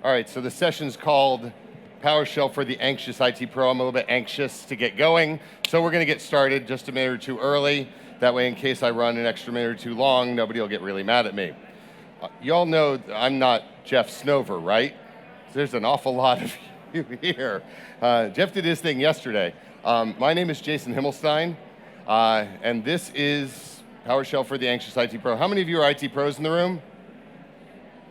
All right, so the session's called PowerShell for the Anxious IT Pro. I'm a little bit anxious to get going, so we're gonna get started just a minute or two early. That way, in case I run an extra minute or two long, nobody will get really mad at me. You all know I'm not Jeff Snover, right? There's an awful lot of you here. Jeff did his thing yesterday. My name is Jason Himmelstein, and this is PowerShell for the Anxious IT Pro. How many of you are IT pros in the room?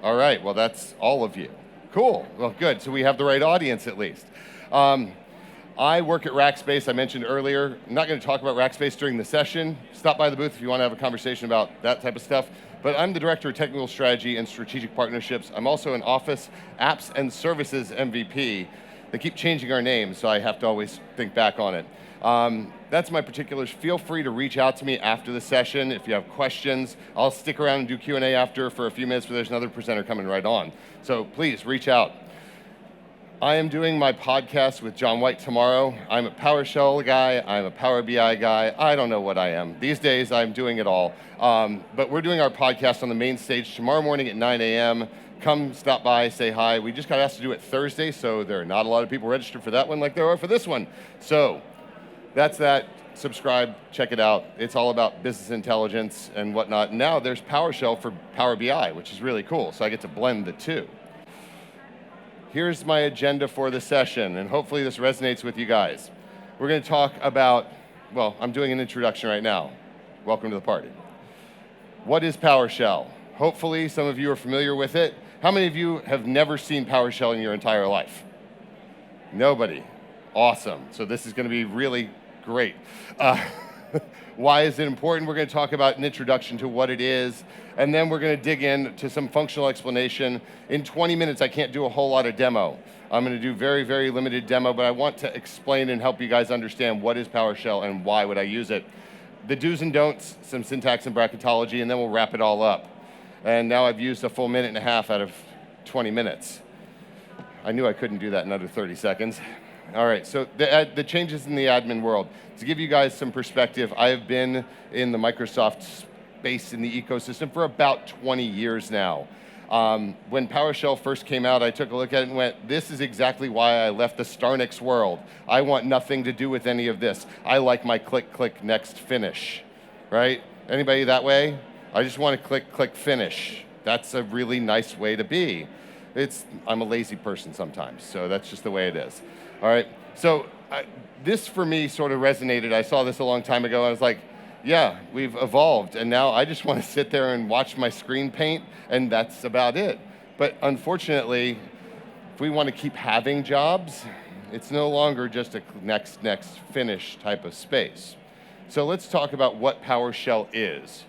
All right, well, that's all of you. Cool, well, good, so we have the right audience at least. I work at Rackspace, I mentioned earlier. I'm not gonna talk about Rackspace during the session. Stop by the booth if you wanna have a conversation about that type of stuff. But I'm the Director of Technical Strategy and Strategic Partnerships. I'm also an Office Apps and Services MVP. They keep changing our names, so I have to always think back on it. That's my particulars. Feel free to reach out to me after the session if you have questions. I'll stick around and do Q&A after for a few minutes, but there's another presenter coming right on. So please reach out. I am doing my podcast with John White tomorrow. I'm a PowerShell guy, I'm a Power BI guy, I don't know what I am. These days I'm doing it all. But we're doing our podcast on the main stage tomorrow morning at 9 a.m. Come stop by, say hi. We just got asked to do it Thursday, so there are not a lot of people registered for that one like there are for this one. So that's that. Subscribe, check it out. It's all about business intelligence and whatnot. And now there's PowerShell for Power BI, which is really cool, so I get to blend the two. Here's my agenda for the session, and hopefully this resonates with you guys. We're gonna talk about, well, I'm doing an introduction right now. Welcome to the party. What is PowerShell? Hopefully some of you are familiar with it. How many of you have never seen PowerShell in your entire life? Nobody. Awesome. So this is gonna be really great. Why is it important? We're going to talk about an introduction to what it is, and then we're going to dig into some functional explanation. In 20 minutes, I can't do a whole lot of demo. I'm going to do very, very limited demo, but I want to explain and help you guys understand what is PowerShell and why would I use it. The do's and don'ts, some syntax and bracketology, and then we'll wrap it all up. And now I've used a full minute and a half out of 20 minutes. I knew I couldn't do that in under 30 seconds. All right, so the changes in the admin world. To give you guys some perspective, I have been in the Microsoft space in the ecosystem for about 20 years now. When PowerShell first came out, I took a look at it and went, this is exactly why I left the Starnix world. I want nothing to do with any of this. I like my click, click, next, finish, right? Anybody that way? I just want to click, click, finish. That's a really nice way to be. I'm a lazy person sometimes, so that's just the way it is. All right, so this for me sort of resonated. I saw this a long time ago. I was like, yeah, we've evolved, and now I just want to sit there and watch my screen paint, and that's about it. But unfortunately, if we want to keep having jobs, it's no longer just a next, finish type of space. So let's talk about what PowerShell is.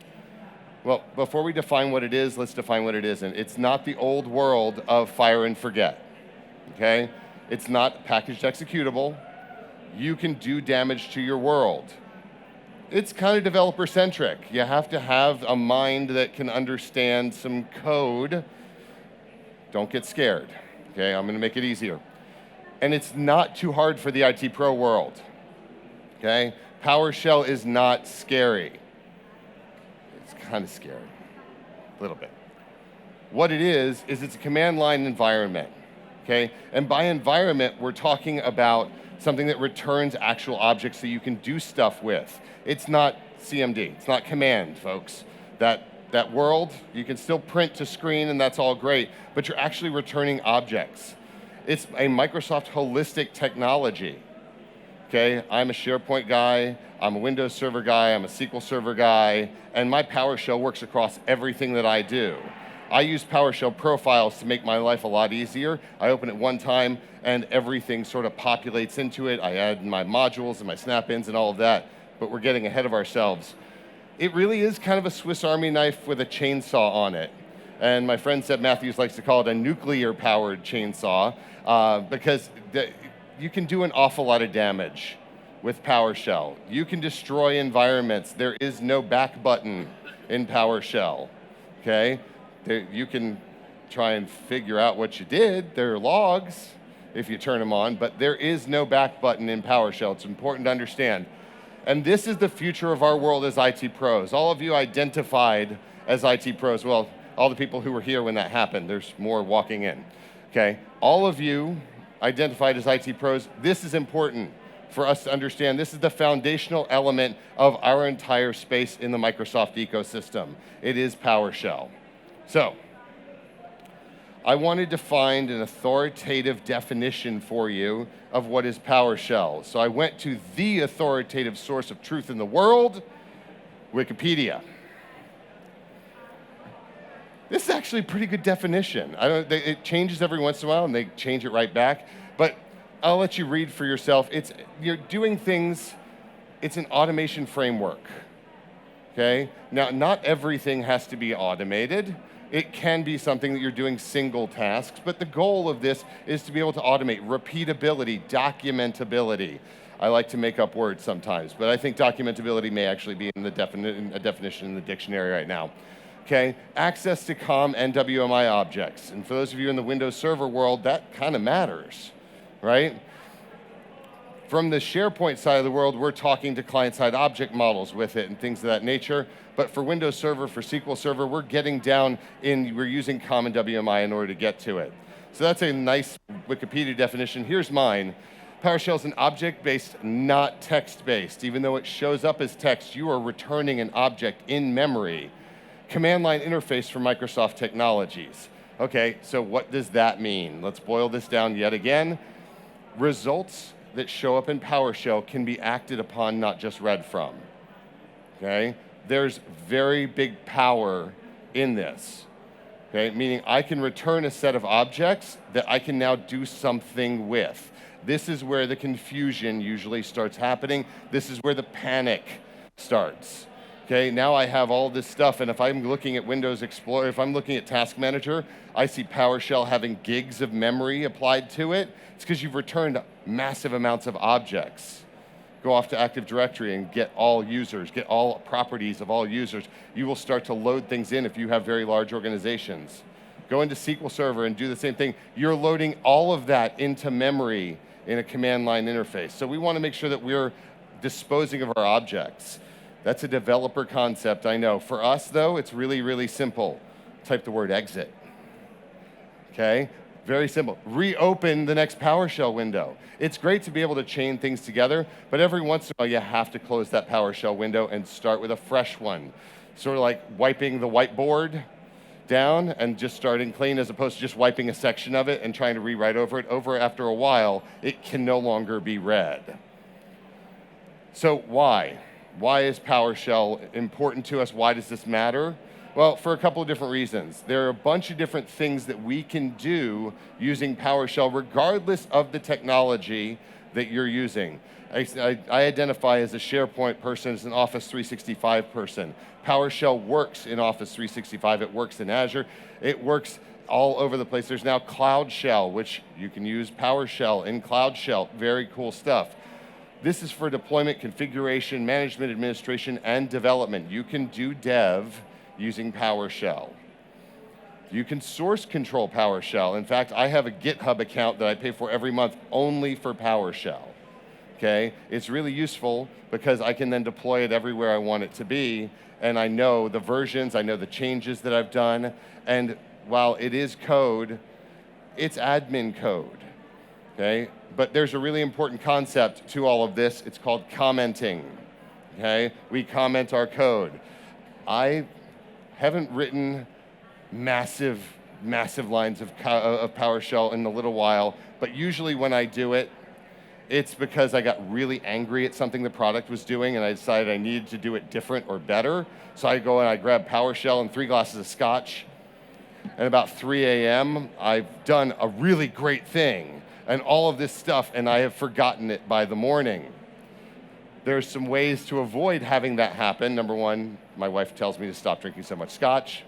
Well, before we define what it is, let's define what it isn't. It's not the old world of fire and forget, okay? It's not packaged executable. You can do damage to your world. It's kind of developer-centric. You have to have a mind that can understand some code. Don't get scared, okay? I'm gonna make it easier. And it's not too hard for the IT pro world, okay? PowerShell is not scary. It's kind of scary, a little bit. What it is it's a command line environment. Okay? And by environment, we're talking about something that returns actual objects that you can do stuff with. It's not CMD, it's not command, folks. That world, you can still print to screen and that's all great, but you're actually returning objects. It's a Microsoft holistic technology. Okay? I'm a SharePoint guy, I'm a Windows Server guy, I'm a SQL Server guy, and my PowerShell works across everything that I do. I use PowerShell profiles to make my life a lot easier. I open it one time and everything sort of populates into it. I add my modules and my snap-ins and all of that, but we're getting ahead of ourselves. It really is kind of a Swiss Army knife with a chainsaw on it. And my friend Seb Matthews likes to call it a nuclear-powered chainsaw because you can do an awful lot of damage with PowerShell. You can destroy environments. There is no back button in PowerShell, okay? You can try and figure out what you did. There are logs if you turn them on, but there is no back button in PowerShell. It's important to understand. And this is the future of our world as IT pros. All of you identified as IT pros. Well, all the people who were here when that happened. There's more walking in. Okay, all of you identified as IT pros, this is important for us to understand. This is the foundational element of our entire space in the Microsoft ecosystem. It is PowerShell. So, I wanted to find an authoritative definition for you of what is PowerShell. So I went to the authoritative source of truth in the world, Wikipedia. This is actually a pretty good definition. It changes every once in a while, and they change it right back. But I'll let you read for yourself. You're doing things. It's an automation framework. Okay. Now, not everything has to be automated. It can be something that you're doing single tasks, but the goal of this is to be able to automate repeatability, documentability. I like to make up words sometimes, but I think documentability may actually be in a definition in the dictionary right now. Okay, access to COM and WMI objects. And for those of you in the Windows Server world, that kind of matters, right? From the SharePoint side of the world, we're talking to client-side object models with it and things of that nature. But for Windows Server, for SQL Server, we're we're using COM and WMI in order to get to it. So that's a nice Wikipedia definition. Here's mine. PowerShell is an object-based, not text-based. Even though it shows up as text, you are returning an object in memory. Command line interface for Microsoft technologies. Okay, so what does that mean? Let's boil this down yet again. Results that show up in PowerShell can be acted upon, not just read from. Okay? There's very big power in this. Okay? Meaning I can return a set of objects that I can now do something with. This is where the confusion usually starts happening. This is where the panic starts. Okay, now I have all this stuff, and if I'm looking at Windows Explorer, if I'm looking at Task Manager, I see PowerShell having gigs of memory applied to it. It's because you've returned massive amounts of objects. Go off to Active Directory and get all users, get all properties of all users. You will start to load things in if you have very large organizations. Go into SQL Server and do the same thing. You're loading all of that into memory in a command line interface. So we want to make sure that we're disposing of our objects. That's a developer concept, I know. For us, though, it's really, really simple. Type the word exit. Okay? Very simple. Reopen the next PowerShell window. It's great to be able to chain things together, but every once in a while you have to close that PowerShell window and start with a fresh one. Sort of like wiping the whiteboard down and just starting clean, as opposed to just wiping a section of it and trying to rewrite over it. After a while, it can no longer be read. So why? Why is PowerShell important to us? Why does this matter? Well, for a couple of different reasons. There are a bunch of different things that we can do using PowerShell, regardless of the technology that you're using. I identify as a SharePoint person, as an Office 365 person. PowerShell works in Office 365. It works in Azure. It works all over the place. There's now Cloud Shell, which you can use PowerShell in Cloud Shell. Very cool stuff. This is for deployment, configuration, management, administration, and development. You can do dev using PowerShell. You can source control PowerShell. In fact, I have a GitHub account that I pay for every month only for PowerShell. Okay? It's really useful because I can then deploy it everywhere I want it to be, and I know the versions, I know the changes that I've done, and while it is code, it's admin code. Okay? But there's a really important concept to all of this. It's called commenting. Okay? We comment our code. I haven't written massive lines of PowerShell in a little while, but usually when I do it, it's because I got really angry at something the product was doing and I decided I needed to do it different or better. So I go and I grab PowerShell and 3 glasses of scotch, and about 3 a.m., I've done a really great thing and all of this stuff, and I have forgotten it by the morning. There's some ways to avoid having that happen. Number one, my wife tells me to stop drinking so much scotch.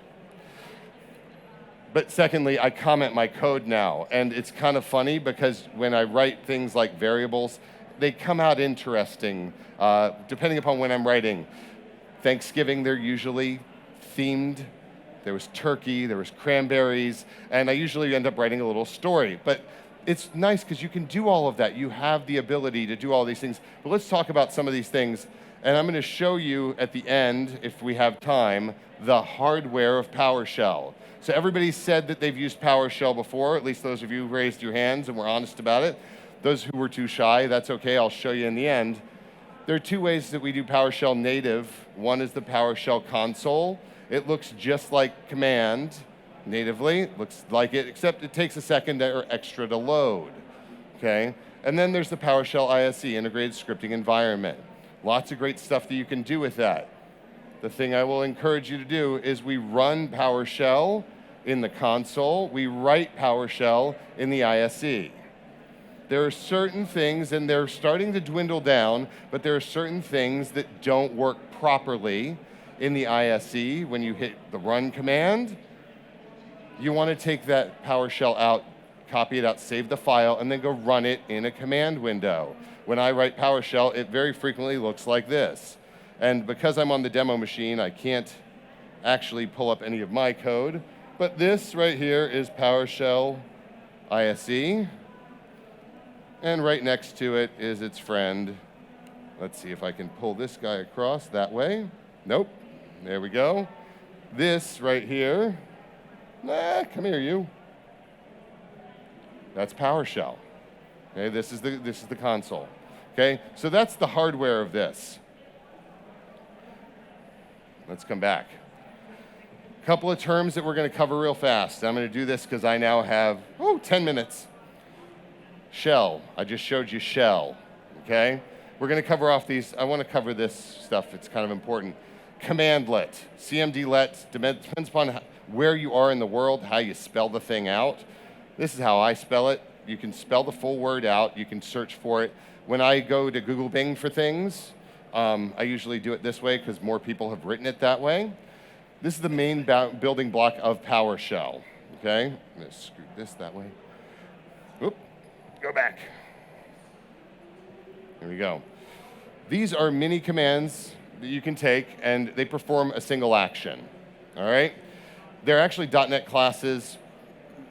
But secondly, I comment my code now, and it's kind of funny because when I write things like variables, they come out interesting, depending upon when I'm writing. Thanksgiving, they're usually themed. There was turkey, there was cranberries, and I usually end up writing a little story. But it's nice because you can do all of that. You have the ability to do all these things. But let's talk about some of these things And I'm going to show you at the end, if we have time, the hardware of PowerShell. So everybody said that they've used PowerShell before, at least those of you who raised your hands and were honest about it. Those who were too shy, that's okay, I'll show you in the end. There are two ways that we do PowerShell native. One is the PowerShell console. It looks just like command natively. It looks like it, except it takes a second or extra to load. Okay? And then there's the PowerShell ISE, Integrated Scripting Environment. Lots of great stuff that you can do with that. The thing I will encourage you to do is we run PowerShell in the console. We write PowerShell in the ISE. There are certain things, and they're starting to dwindle down, but there are certain things that don't work properly in the ISE. When you hit the run command, you want to take that PowerShell out, copy it out, save the file, and then go run it in a command window. When I write PowerShell, it very frequently looks like this. And because I'm on the demo machine, I can't actually pull up any of my code, but this right here is PowerShell ISE. And right next to it is its friend. Let's see if I can pull this guy across that way. Nope. There we go. This right here. Come here, you. That's PowerShell. Okay, this is the console. Okay, so that's the hardware of this. Let's come back. A couple of terms that we're going to cover real fast. I'm going to do this because I now have 10 minutes. Shell. I just showed you shell. Okay? We're going to cover off these. I want to cover this stuff. It's kind of important. Commandlet. CMDlet. Depends upon where you are in the world, how you spell the thing out. This is how I spell it. You can spell the full word out. You can search for it. When I go to Google Bing for things, I usually do it this way because more people have written it that way. This is the main building block of PowerShell. Okay? I'm going to scoot this that way. Oop. Go back. Here we go. These are mini commands that you can take, and they perform a single action. All right? They're actually .NET classes.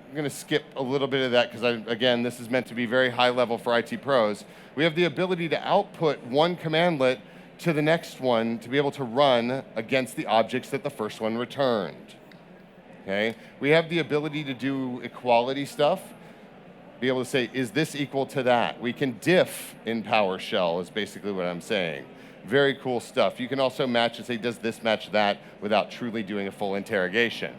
I'm going to skip a little bit of that because, again, this is meant to be very high level for IT pros. We have the ability to output one commandlet to the next one to be able to run against the objects that the first one returned. Okay? We have the ability to do equality stuff, be able to say, is this equal to that? We can diff in PowerShell is basically what I'm saying. Very cool stuff. You can also match and say, does this match that, without truly doing a full interrogation.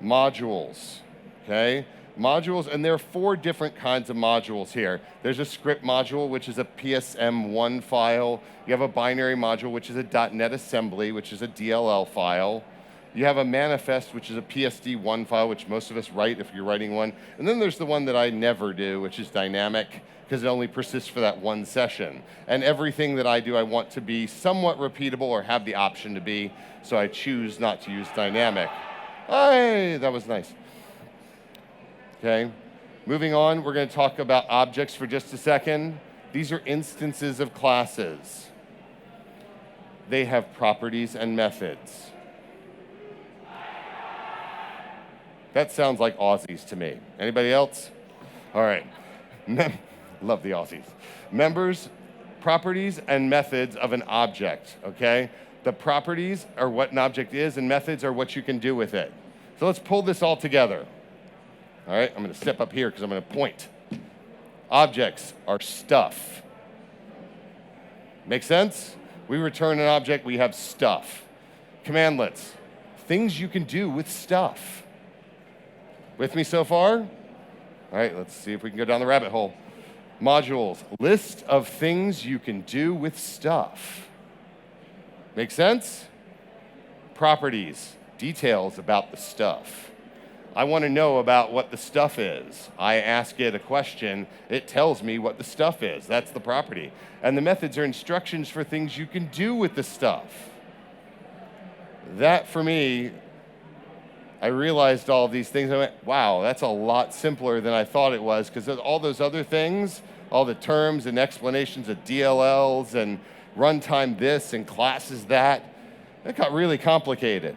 Modules, okay? Modules, and there are 4 different kinds of modules here. There's a script module, which is a PSM1 file. You have a binary module, which is a .NET assembly, which is a DLL file. You have a manifest, which is a PSD1 file, which most of us write if you're writing one. And then there's the one that I never do, which is dynamic, because it only persists for that one session. And everything that I do, I want to be somewhat repeatable or have the option to be, so I choose not to use dynamic. Hey, that was nice. Okay, moving on, we're going to talk about objects for just a second. These are instances of classes. They have properties and methods. That sounds like Aussies to me. Anybody else? All right. Love the Aussies. Members, properties, and methods of an object, okay? The properties are what an object is, and methods are what you can do with it. So let's pull this all together. All right, I'm going to step up here because I'm going to point. Objects are stuff. Make sense? We return an object, we have stuff. Commandlets, things you can do with stuff. With me so far? All right, let's see if we can go down the rabbit hole. Modules, list of things you can do with stuff. Make sense? Properties, details about the stuff. I want to know about what the stuff is. I ask it a question, it tells me what the stuff is. That's the property. And the methods are instructions for things you can do with the stuff. That, for me, I realized all of these things. I went, wow, that's a lot simpler than I thought it was, because all those other things, all the terms and explanations of DLLs and runtime this and classes that got really complicated.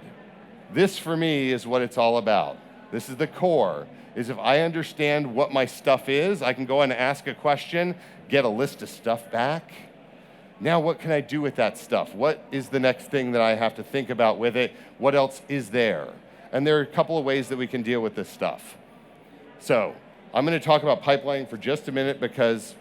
This, for me, is what it's all about. This is the core, is if I understand what my stuff is, I can go and ask a question, get a list of stuff back, Now what can I do with that stuff? What is the next thing that I have to think about with it? What else is there? And there are a couple of ways that we can deal with this stuff. So I'm going to talk about pipelining for just a minute because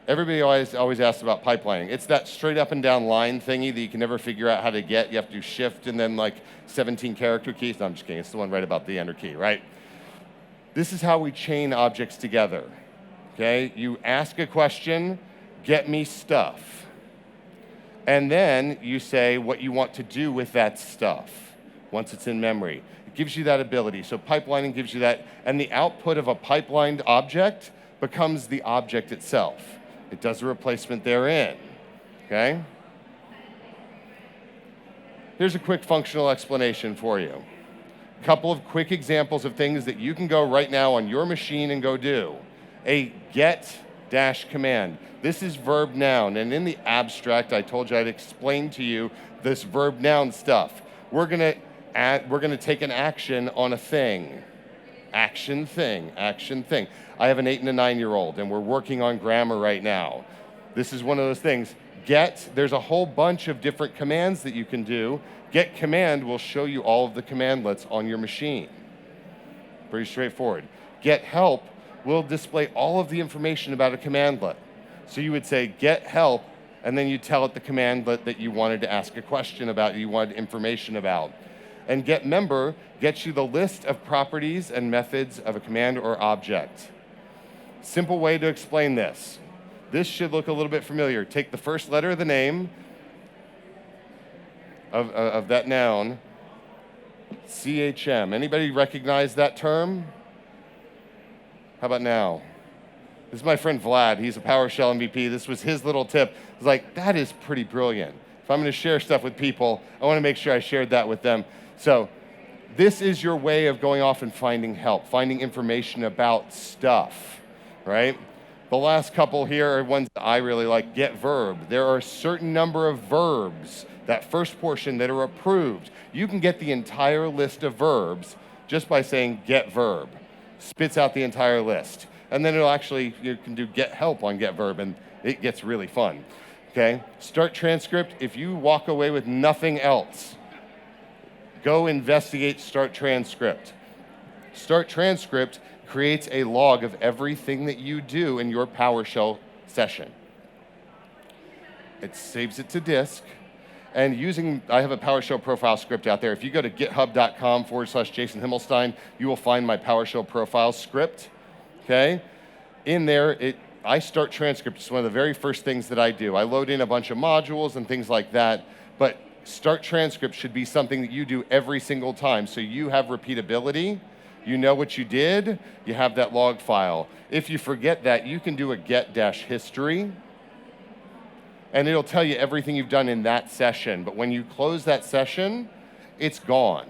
everybody always asks about pipelining. It's that straight up and down line thingy that you can never figure out how to get. You have to do shift and then like 17 character keys. No, I'm just kidding. It's the one right about the enter key, right? This is how we chain objects together, okay? You ask a question, get me stuff. And then you say what you want to do with that stuff once it's in memory. It gives you that ability. So pipelining gives you that. And the output of a pipelined object becomes the object itself. It does a replacement therein, okay? Here's a quick functional explanation for you. A couple of quick examples of things that you can go right now on your machine and go do. A get dash command. This is verb-noun, and in the abstract, I told you I'd explain to you this verb-noun stuff. We're gonna take an action on a thing. Action thing, action thing. I have an 8 and a 9-year-old, and we're working on grammar right now. This is one of those things. Get, there's a whole bunch of different commands that you can do. Get command will show you all of the commandlets on your machine. Pretty straightforward. Get help will display all of the information about a commandlet. So you would say get help, and then you tell it the commandlet that you wanted to ask a question about, you wanted information about. And get member gets you the list of properties and methods of a command or object. Simple way to explain this. This should look a little bit familiar. Take the first letter of the name of that noun, CHM. Anybody recognize that term? How about now? This is my friend Vlad. He's a PowerShell MVP. This was his little tip. I was like, that is pretty brilliant. If I'm going to share stuff with people, I want to make sure I shared that with them. So this is your way of going off and finding help, finding information about stuff, right? The last couple here are ones that I really like. Get verb. There are a certain number of verbs, that first portion, that are approved. You can get the entire list of verbs just by saying get verb. Spits out the entire list. And then it'll actually, you can do get help on get verb, and it gets really fun. Okay? Start transcript. If you walk away with nothing else, go investigate start transcript. Start transcript creates a log of everything that you do in your PowerShell session. It saves it to disk. And I have a PowerShell profile script out there. If you go to github.com/Jason Himmelstein, you will find my PowerShell profile script, okay? In there, I start transcript. It's one of the very first things that I do. I load in a bunch of modules and things like that, but start transcript should be something that you do every single time, so you have repeatability, you know what you did, you have that log file. If you forget that, you can do a get-history, and it'll tell you everything you've done in that session. But when you close that session, it's gone.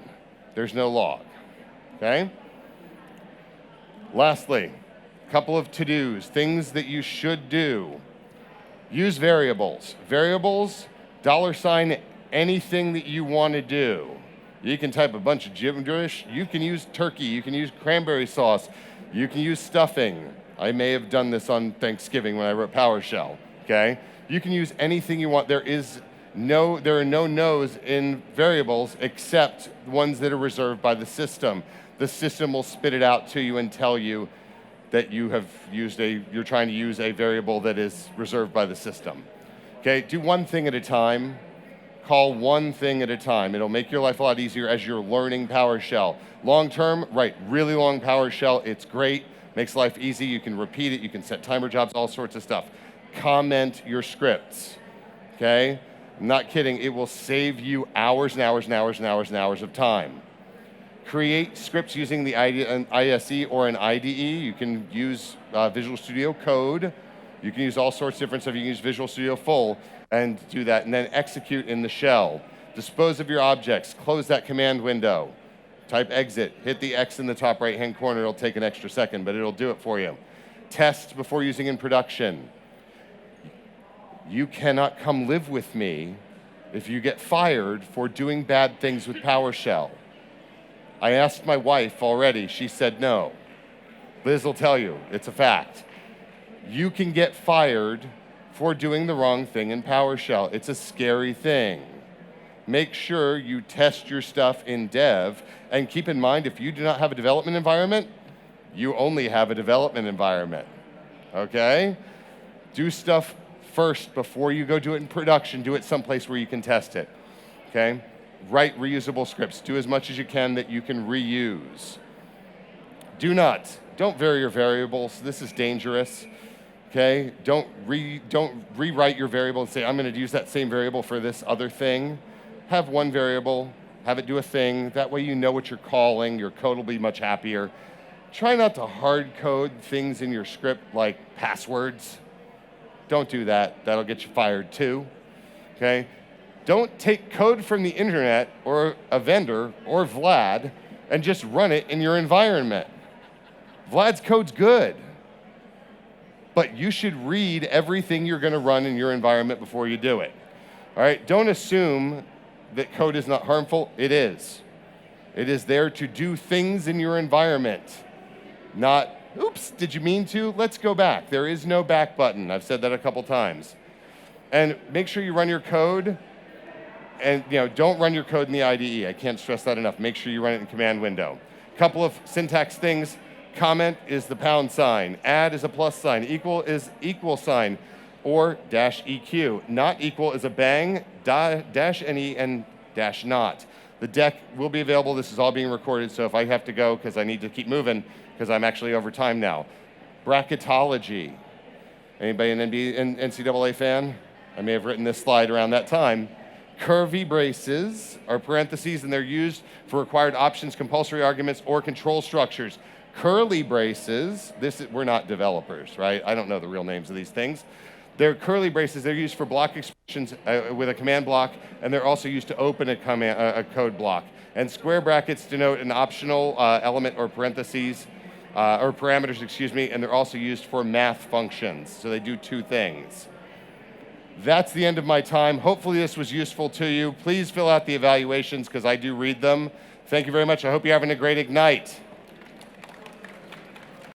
There's no log, okay? Lastly, a couple of to-dos, things that you should do. Use variables. Variables, $ anything that you want to do. You can type a bunch of gibberish. You can use turkey. You can use cranberry sauce. You can use stuffing. I may have done this on Thanksgiving when I wrote PowerShell, okay? You can use anything you want. There are no no's in variables except ones that are reserved by the system. The system will spit it out to you and tell you that you're trying to use a variable that is reserved by the system. Okay, do one thing at a time. Call one thing at a time. It'll make your life a lot easier as you're learning PowerShell. Long term, write really long PowerShell. It's great, makes life easy. You can repeat it, you can set timer jobs, all sorts of stuff. Comment your scripts, okay? I'm not kidding, it will save you hours and hours and hours and hours and hours of time. Create scripts using the ISE or an IDE. You can use Visual Studio Code. You can use all sorts of different stuff. You can use Visual Studio Full and do that, and then execute in the shell. Dispose of your objects, close that command window. Type exit, hit the X in the top right-hand corner. It'll take an extra second, but it'll do it for you. Test before using in production. You cannot come live with me if you get fired for doing bad things with PowerShell. I asked my wife already, she said no. Liz will tell you, it's a fact. You can get fired for doing the wrong thing in PowerShell. It's a scary thing. Make sure you test your stuff in dev, and keep in mind, if you do not have a development environment, you only have a development environment, okay? Do stuff first before you go do it in production. Do it someplace where you can test it, okay? Write reusable scripts. Do as much as you can that you can reuse. Don't vary your variables. This is dangerous, okay? Don't rewrite your variable and say, I'm going to use that same variable for this other thing. Have one variable, have it do a thing. That way you know what you're calling. Your code will be much happier. Try not to hard code things in your script like passwords. Don't do that. That'll get you fired too, okay? Don't take code from the internet or a vendor or Vlad and just run it in your environment. Vlad's code's good, but you should read everything you're going to run in your environment before you do it. All right? Don't assume that code is not harmful. It is. It is there to do things in your environment, not, oops, did you mean to? Let's go back. There is no back button. I've said that a couple times. And make sure you run your code, and don't run your code in the IDE. I can't stress that enough. Make sure you run it in command window. Couple of syntax things. Comment is the pound sign. Add is a plus sign. Equal is equal sign, or -EQ. Not equal is a bang, -NE, and -not. The deck will be available. This is all being recorded, so if I have to go because I need to keep moving, because I'm actually over time now. Bracketology. Anybody an NCAA fan? I may have written this slide around that time. Curvy braces are parentheses, and they're used for required options, compulsory arguments, or control structures. Curly braces, we're not developers, right? I don't know the real names of these things. They're curly braces. They're used for block expressions with a command block, and they're also used to open a code block. And square brackets denote an optional element or parentheses, or parameters, excuse me, and they're also used for math functions. So they do two things. That's the end of my time. Hopefully this was useful to you. Please fill out the evaluations because I do read them. Thank you very much. I hope you're having a great Ignite.